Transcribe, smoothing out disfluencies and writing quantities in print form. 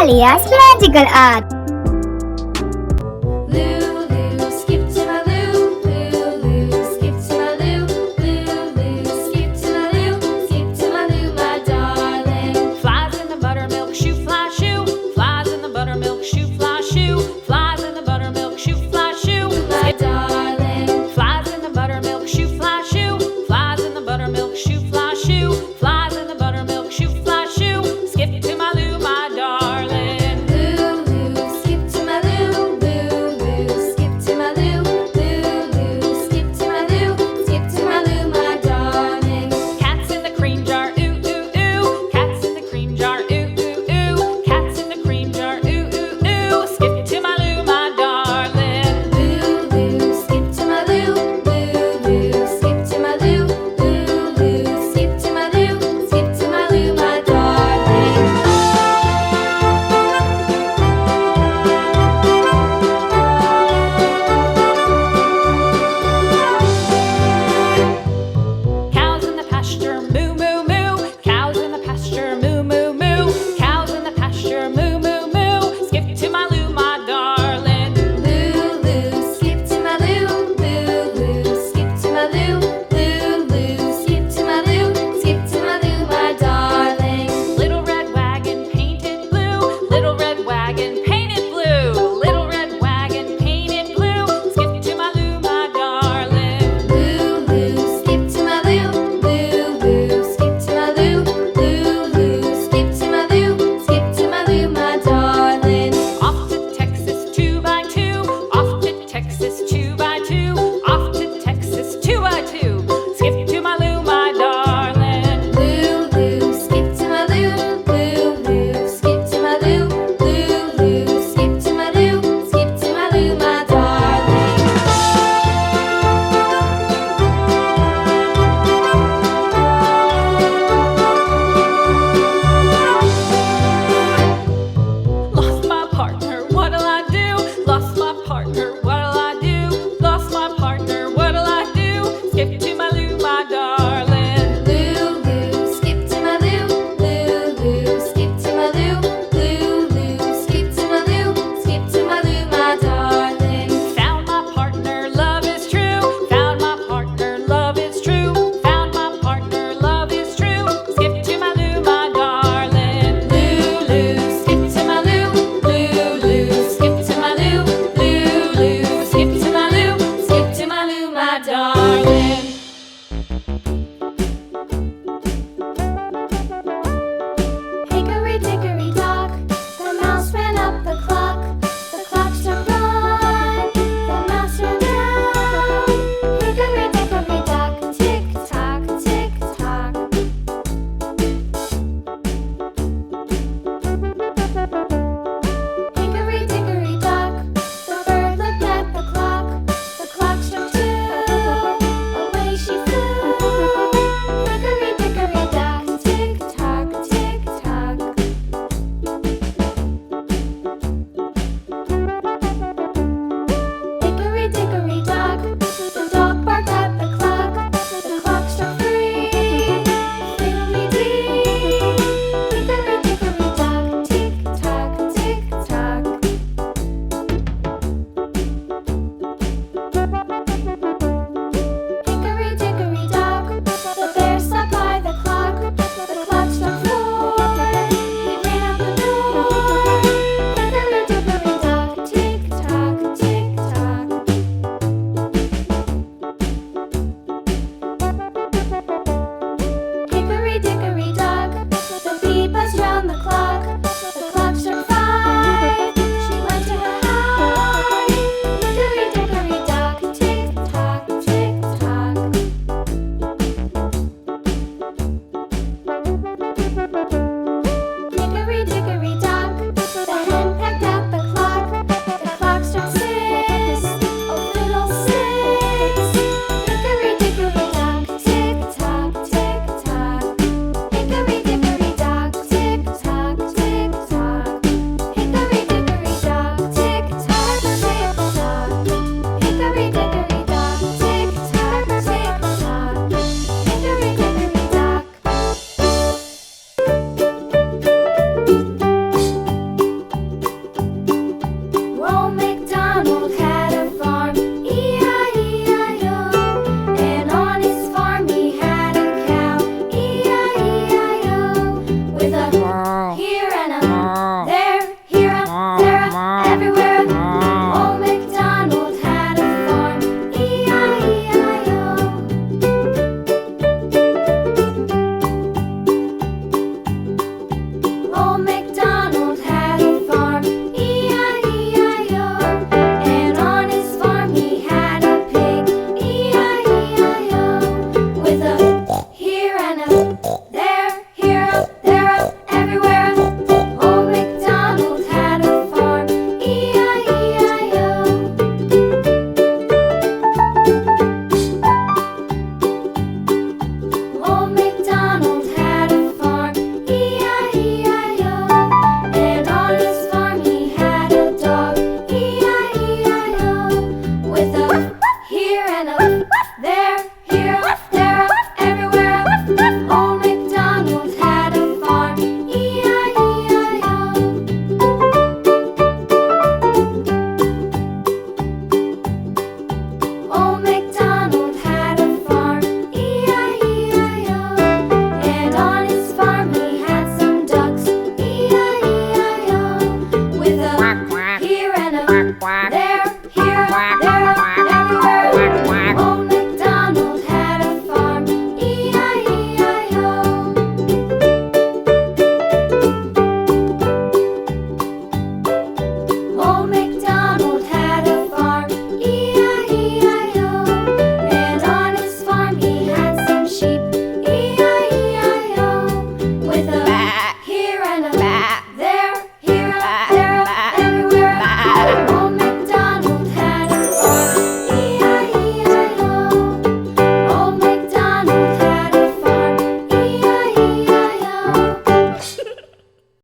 alias magical art. Lulu, skip to my Lou. Lulu, skip to my Lou. Lulu, skip to my Lou. Skip to my Lou, my darling. Flies in the buttermilk shoe, fly shoe. Flies in the buttermilk shoe, fly shoe. Flies in the buttermilk shoe, fly shoe. My darling. Flies in the buttermilk shoe, fly shoe. Flies in the buttermilk shoe, fly shoe. Flies in the buttermilk shoe, fly shoe. Skip to my Lou, my darling. Lulu, skip to my Lou. Lulu, skip to my Lou. Lulu, skip to my Lou. Skip to my Lou, my darling. Cats in the cream jar, ooh ooh ooh. Cats in the cream jar, ooh ooh ooh. Cats in the cream jar, ooh ooh ooh. Skip to my Lou, my darling. Lulu, skip to my Lou. Lulu, skip to my Lou. Lulu, skip to my Lou. Skip to my Lou, my darling. Cows in the pasture, moo moo moo. Cows in the pasture, moo moo moo. Cows in the pasture, moo moo moo. Skip to my Lou, my darling. Lulu, skip to my Lou. Lulu, skip to my Lou. Lulu, skip to my Lou. Skip to my Lou, my darling. Little red wagon painted blue. Little red wagon painted blue. Little red wagon painted blue. Skip to my Lou, my darling. Lulu, skip to my Lou. Lulu, skip to my Lou. Lulu, skip to my Lou. Skip to my Lou, my darling. Off to Texas 2x2. Off to Texas 2x2. Off to Texas 2x2. Skip to my Lou, my darling. Lulu, skip to my Lou. Lulu, skip to my Lou. Lulu, skip to my Lou. Skip to my Lou, my darling. Lost my partner, what'll I do? Lost my partner, what'll I do? Lost my partner, what'll I do? Skip to my Lou, my darling. Lulu, skip to my Lou. Lulu, skip to my Lou. Lulu, skip to my Lou. Skip to my Lou, my darling. Found my partner, love is true. Found my partner, love is true. Found my partner, love is true. Skip to my Lou, my darling. Lulu, skip to my Lou. Lulu, skip to my Lou. Lulu, skip to my Lou. Skip to my Lou, my darling. Hickory dickory dock, the mouse ran up the clock. The clock struck one, the mouse ran down. Hickory dickory dock, tick tock, tick tock. Hickory dickory dock, the bird looked at the clock. The clock struck two, away she flew. Hickory dickory dock, tick tock, tick tock. Hickory dickory dock, the dog barked at the clock. The clock struck three, fiddly-dee. Hickory dickory dock, tick tock, tick tock. Hickory dickory dock, the bear sat by the clock. The clock struck four, he ran out the door. Hickory dickory dock, tick tock, tick tock. Hickory dickory dock, the bee buzzed round the clock. The clock struck five, she went to her hive. Hickory dickory dock, tick tock, tick tock. Hickory dickory dock, the hen pecked at the clock. The clock struck six, oh fiddle-six. Hickory dickory dock, tick tock, tick tock. Hickory dickory dock, tick tock, here and a there, here a, there a, everywhere a. Old MacDonald had a farm, E-I-E-I-O. Old